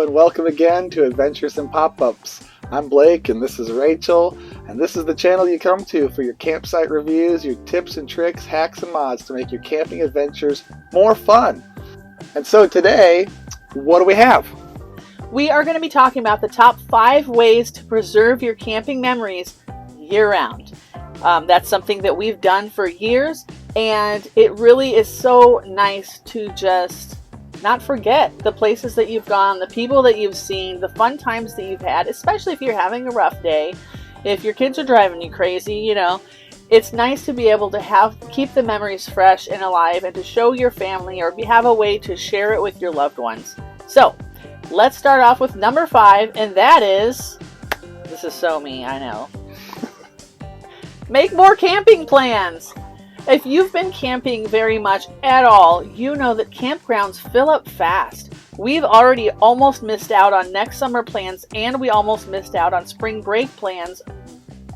Hello and welcome again to Adventures and Pop-Ups. I'm Blake and this is Rachel, and this is the channel you come to for your campsite reviews, your tips and tricks, hacks and mods to make your camping adventures more fun. And so today, what do we have? We are going to be talking about the top 5 ways to preserve your camping memories year-round. That's something that we've done for years, and it really is so nice to just not forget the places that you've gone, the people that you've seen, the fun times that you've had, especially if you're having a rough day, if your kids are driving you crazy, you know. It's nice to be able to keep the memories fresh and alive and to show your family or have a way to share it with your loved ones. So, let's start off with number 5, and that is, this is so me, I know. Make more camping plans. If you've been camping very much at all, you know that campgrounds fill up fast. We've already almost missed out on next summer plans, and we almost missed out on spring break plans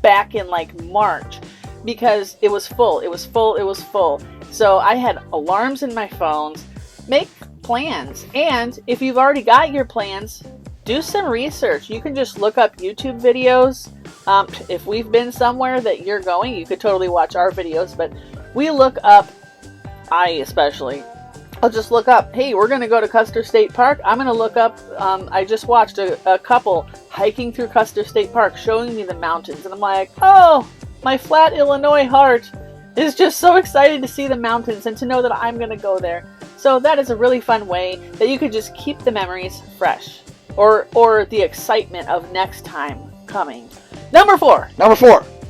back in like March because it was full. So I had alarms in my phones. Make plans. And if you've already got your plans, do some research. You can just look up YouTube videos. If we've been somewhere that you're going, you could totally watch our videos, but we look up, I'll just look up, hey, we're going to go to Custer State Park. I'm going to look up, I just watched a couple hiking through Custer State Park showing me the mountains. And I'm like, oh, my flat Illinois heart is just so excited to see the mountains and to know that I'm going to go there. So that is a really fun way that you could just keep the memories fresh or the excitement of next time coming. Number 4,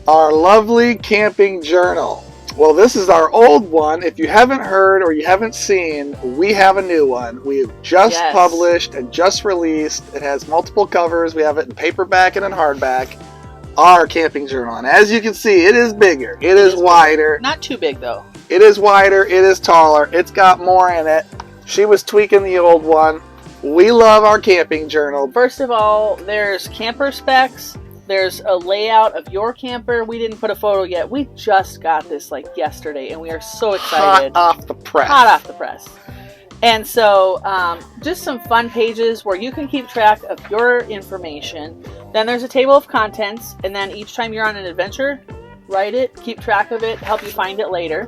our lovely camping journal. Well, this is our old one. If you haven't heard or you haven't seen, we have a new one. We've just published and just released. It has multiple covers. We have it in paperback and in hardback. Our camping journal. And as you can see, it is bigger. It is wider. Not too big, though. It is wider. It is taller. It's got more in it. She was tweaking the old one. We love our camping journal. First of all, there's camper specs. There's a layout of your camper. We didn't put a photo yet. We just got this like yesterday, and we are so excited. Hot off the press. And so just some fun pages where you can keep track of your information. Then there's a table of contents, and then each time you're on an adventure, write it, keep track of it, help you find it later.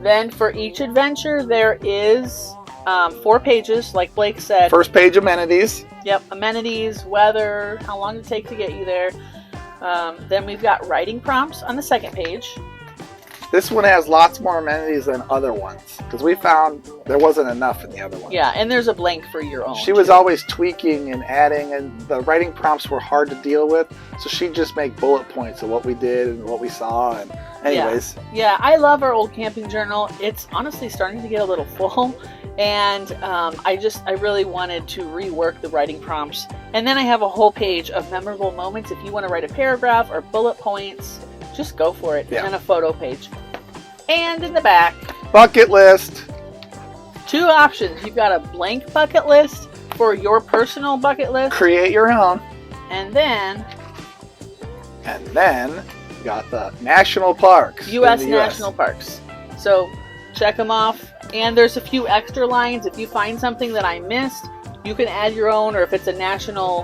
Then for each adventure, there is 4 pages, like Blake said. First page, amenities. Yep, amenities, weather, how long it take to get you there. Then we've got writing prompts on the second page. This one has lots more amenities than other ones because we found there wasn't enough in the other ones. Yeah, and there's a blank for your own. She was always tweaking and adding, and the writing prompts were hard to deal with, so she'd just make bullet points of what we did and what we saw. And anyways. Yeah, I love our old camping journal. It's honestly starting to get a little full. And I really wanted to rework the writing prompts. And then I have a whole page of memorable moments. If you want to write a paragraph or bullet points, just go for it. Yeah. And a photo page. And in the back, bucket list. 2 options. You've got a blank bucket list for your personal bucket list. Create your own. And then you got the national parks. U.S. national parks. So check them off. And there's a few extra lines. If you find something that I missed, you can add your own, or if it's a national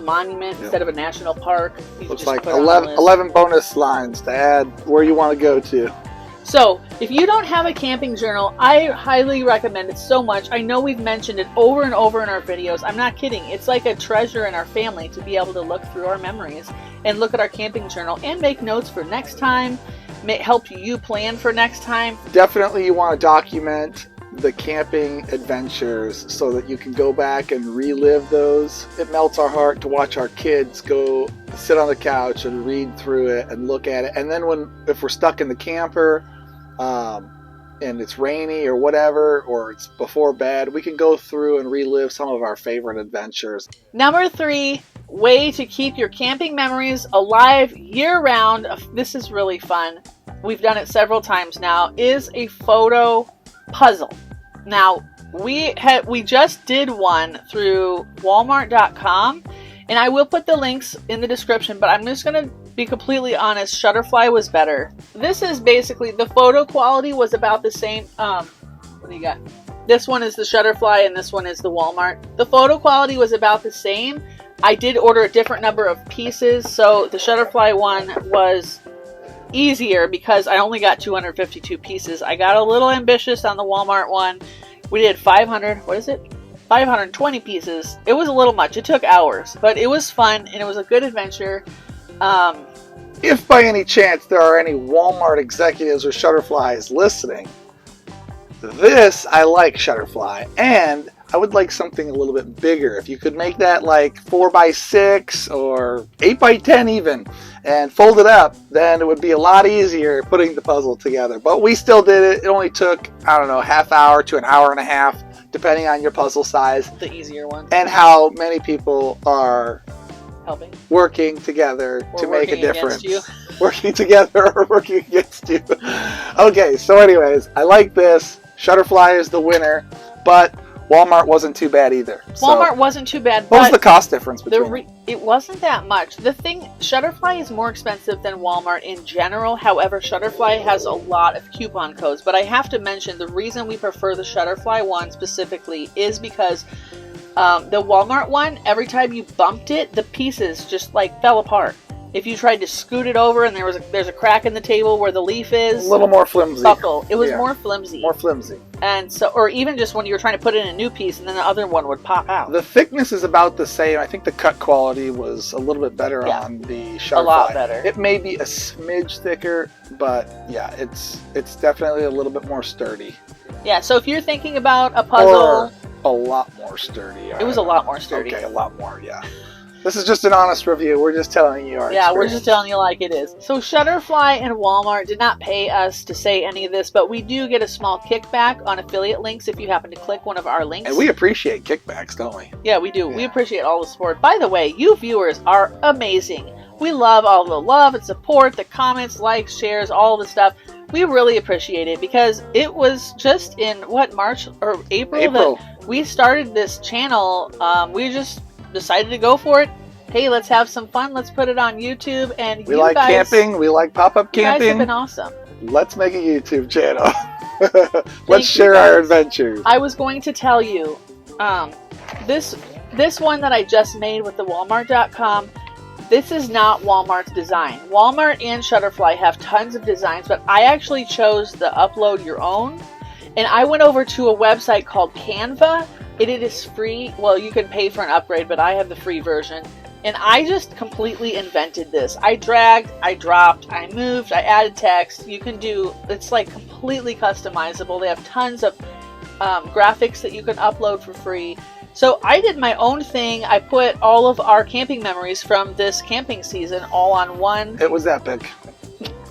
monument instead of a national park. Looks like 11 bonus lines to add where you want to go to. So, if you don't have a camping journal, I highly recommend it so much. I know we've mentioned it over and over in our videos. I'm not kidding. It's like a treasure in our family to be able to look through our memories and look at our camping journal and make notes for next time. Help you plan for next time. Definitely you want to document the camping adventures so that you can go back and relive those. It melts our heart to watch our kids go sit on the couch and read through it and look at it. And then if we're stuck in the camper and it's rainy or whatever, or it's before bed, we can go through and relive some of our favorite adventures. Number 3, way to keep your camping memories alive year-round. This is really fun. We've done it several times now. Is a photo puzzle. Now, we just did one through Walmart.com, and I will put the links in the description, but I'm just going to be completely honest, Shutterfly was better. This is basically, the photo quality was about the same. What do you got? This one is the Shutterfly and this one is the Walmart. The photo quality was about the same. I did order a different number of pieces, so the Shutterfly one was easier because I only got 252 pieces. I got a little ambitious on the Walmart one. We did 520 pieces. It was a little much. It took hours, but it was fun and it was a good adventure. If by any chance there are any Walmart executives or Shutterflies listening, I like Shutterfly, and I would like something a little bit bigger. If you could make that like 4x6 or 8x10 even, and fold it up, then it would be a lot easier putting the puzzle together. But we still did it. It only took, I don't know, half hour to an hour and a half, depending on your puzzle size. The easier one. And how many people are helping, working together or to make a difference. You. Working together or working against you. Okay, so anyways, I like this. Shutterfly is the winner, but Walmart wasn't too bad either. Walmart wasn't too bad. What was the cost difference between them? It wasn't that much. The thing, Shutterfly is more expensive than Walmart in general. However, Shutterfly has a lot of coupon codes. But I have to mention, the reason we prefer the Shutterfly one specifically is because the Walmart one, every time you bumped it, the pieces just like fell apart. If you tried to scoot it over and there's a crack in the table where the leaf is, a little more flimsy. Buckle. It was more flimsy. More flimsy. And so, or even just when you were trying to put in a new piece and then the other one would pop out. The thickness is about the same. I think the cut quality was a little bit better on the Shutterfly. A lot better. It may be a smidge thicker, but yeah, it's definitely a little bit more sturdy. Yeah, so if you're thinking about a puzzle, or a lot more sturdy. It was a lot more sturdy. Okay, a lot more, yeah. This is just an honest review. We're just telling you our experience. We're just telling you like it is. So Shutterfly and Walmart did not pay us to say any of this, but we do get a small kickback on affiliate links if you happen to click one of our links. And we appreciate kickbacks, don't we? Yeah, we do. Yeah. We appreciate all the support. By the way, you viewers are amazing. We love all the love and support, the comments, likes, shares, all the stuff. We really appreciate it because it was just in, March or April that we started this channel. We just decided to go for it. Hey, let's have some fun. Let's put it on YouTube. And we like camping. We like pop-up camping. You guys have been awesome. Let's make a YouTube channel. Let's share our adventures. I was going to tell you, this one that I just made with the Walmart.com, this is not Walmart's design. Walmart and Shutterfly have tons of designs, but I actually chose the upload your own. And I went over to a website called Canva. It is free. Well, you can pay for an upgrade, but I have the free version. And I just completely invented this. I dragged, I dropped, I moved, I added text. You can do, it's like completely customizable. They have tons of graphics that you can upload for free. So I did my own thing. I put all of our camping memories from this camping season all on one. It was epic.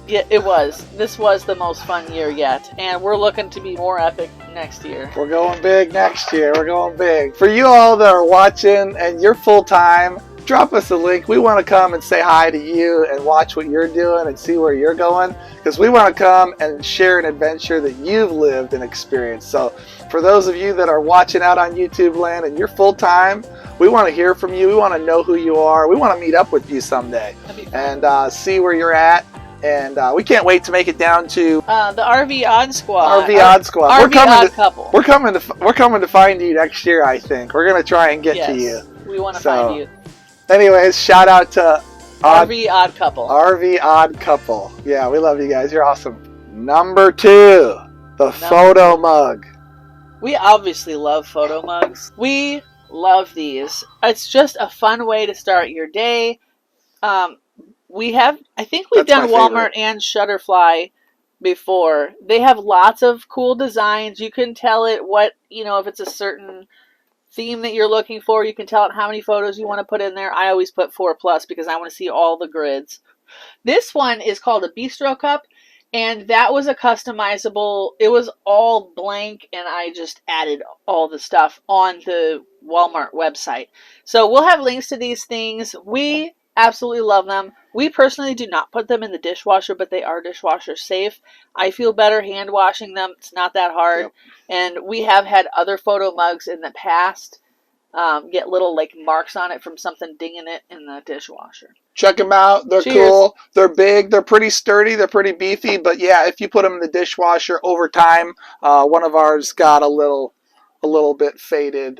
Yeah, it was. This was the most fun year yet. And we're looking to be more epic next year. We're going big next year. We're going big. For you all that are watching and you're full-time, drop us a link. We want to come and say hi to you and watch what you're doing and see where you're going. Because we want to come and share an adventure that you've lived and experienced. So for those of you that are watching out on YouTube land and you're full-time, we want to hear from you. We want to know who you are. We want to meet up with you someday and see where you're at. And we can't wait to make it down to the RV Odd Squad. RV Odd Squad. RV Odd Couple. We're coming to find you next year. I think we're gonna try and get to you. We want to find you. Anyways, shout out to RV Odd Couple. RV Odd Couple. Yeah, we love you guys. You're awesome. Number 2, the photo mug. We obviously love photo mugs. We love these. It's just a fun way to start your day. I think we've done Walmart and Shutterfly before. They have lots of cool designs. You can tell it if it's a certain theme that you're looking for. You can tell it how many photos you want to put in there. I always put 4+ because I want to see all the grids. This one is called a Bistro Cup, and that was a customizable. It was all blank, and I just added all the stuff on the Walmart website. So we'll have links to these things. We absolutely love them. We personally do not put them in the dishwasher, but they are dishwasher safe. I feel better hand washing them. It's not that hard. Yep. And we have had other photo mugs in the past get little marks on it from something dinging it in the dishwasher. Check them out. They're cool. They're big. They're pretty sturdy. They're pretty beefy. But yeah, if you put them in the dishwasher over time, one of ours got a little a little bit faded,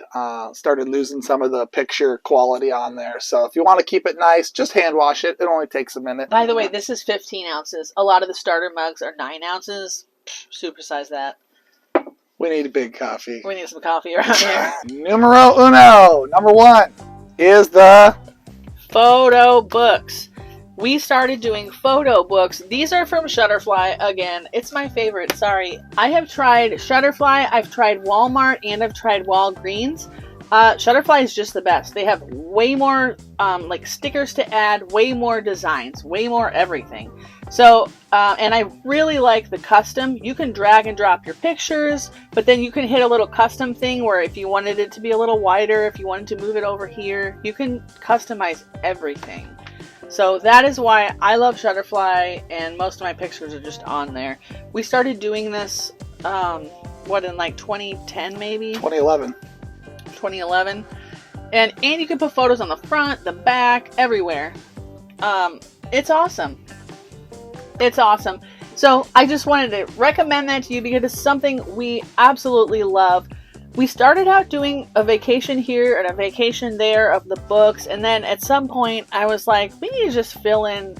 started losing some of the picture quality on there. So if you want to keep it nice, just hand wash it. It only takes a minute. By the way, this is 15 ounces. A lot of the starter mugs are 9 ounces. Supersize that. We need a big coffee. We need some coffee around here. Numero uno. Number 1 is the photo books. We started doing photo books. These are from Shutterfly. Again, it's my favorite. Sorry. I have tried Shutterfly, I've tried Walmart, and I've tried Walgreens. Shutterfly is just the best. They have way more like stickers to add, way more designs, way more everything. So, and I really like the custom. You can drag and drop your pictures, but then you can hit a little custom thing where if you wanted it to be a little wider, if you wanted to move it over here, you can customize everything. So that is why I love Shutterfly, and most of my pictures are just on there. We started doing this, in like 2010 maybe? 2011. 2011. And you can put photos on the front, the back, everywhere. It's awesome. It's awesome. So I just wanted to recommend that to you because it's something we absolutely love. We started out doing a vacation here and a vacation there of the books, and then at some point I was like, we need to just fill in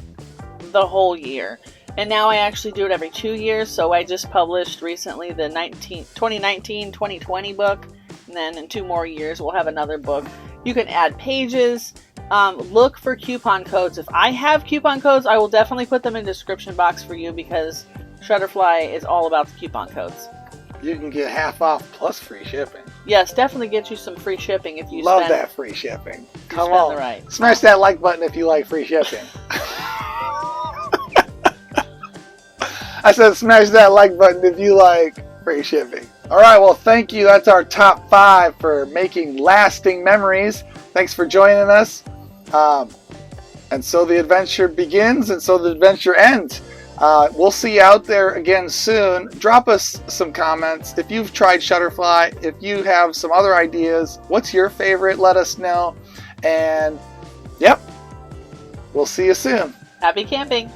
the whole year. And now I actually do it every 2 years, so I just published recently the 2019-2020 book, and then in 2 more years we'll have another book. You can add pages, look for coupon codes. If I have coupon codes, I will definitely put them in the description box for you because Shutterfly is all about the coupon codes. You can get half off plus free shipping. Yes, definitely get you some free shipping if you Love spend that free shipping. Come spend on. the right. Smash that like button if you like free shipping. I said smash that like button if you like free shipping. All right, well, thank you. That's our top 5 for making lasting memories. Thanks for joining us. And so the adventure begins, and so the adventure ends. We'll see you out there again soon. Drop us some comments. If you've tried Shutterfly, if you have some other ideas, what's your favorite? Let us know. And, yep, we'll see you soon. Happy camping.